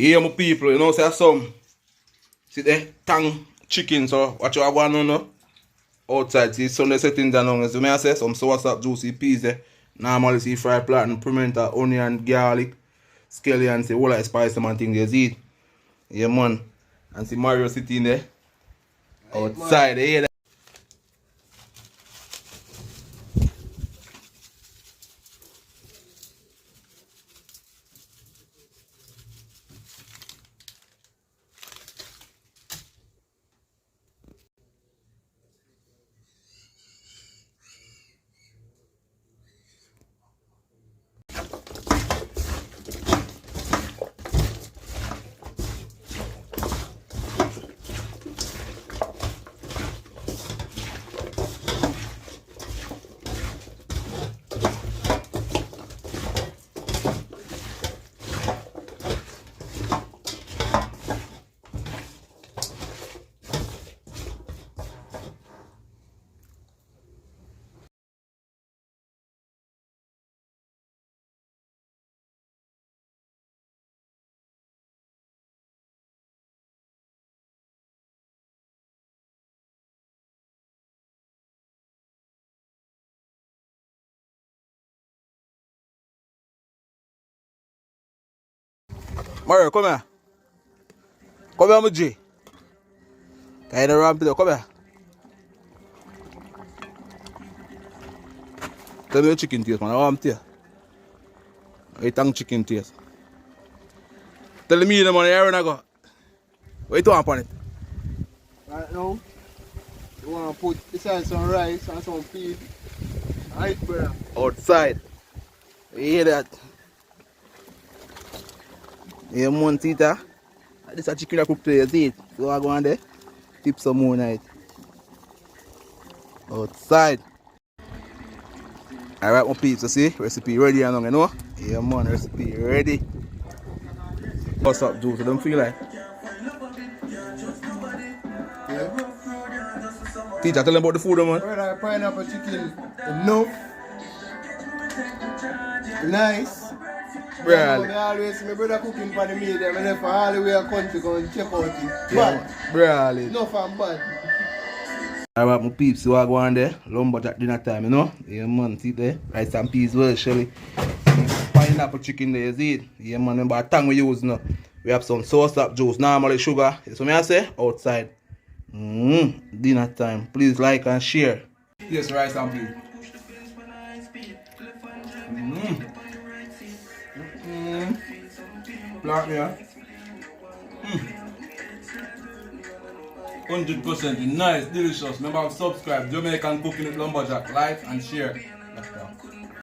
Yeah, my people, you know, say some. See there, tang chicken, so what you have one no? Outside, see Sunday settings and on. So, may I say some sauce up juicy peas there. Normally, see fried platin, pimento, onion, garlic, scallion, see all like spice and things you see. Yeah, man. And see Mario sitting there. Outside, yeah. Mario, come here. Come here, my G. Kind of ramp it up, come here. Tell me your chicken taste, man. I want to. I tang chicken taste. Tell me the money here when I go. What you want on it? Right now, you want to put beside some rice and some feed. Right, brother. Outside. You hear that? Yeah, man, Tita. This is a chicken I cook today, you see it? So I go on there, tip some more night. Outside. Alright, my peeps, you see? Recipe ready and you know? Yeah, man, recipe ready. What's up, Joe? So don't feel like. Yeah. Teacher, tell them about the food, man. Brother, pineapple chicken enough. Nice. Really? I always see my brother cooking for the media. I left all the way a country go and check out it. Yeah, really? Enough and bad. Alright, my peeps, so I go on there. Lumberjack dinner time, you know? Yeah, man, see there? Rice and peas, well, Shelly. Pineapple chicken there, you see it? Yeah, man, remember the tang we use now. We have some sauce up juice, normally sugar. So me I say, outside. Dinner time. Please like and share. Yes, rice and peas. Black, yeah. 100% nice, delicious. Remember to subscribe. Jamaican cooking with lumberjack. Like and share.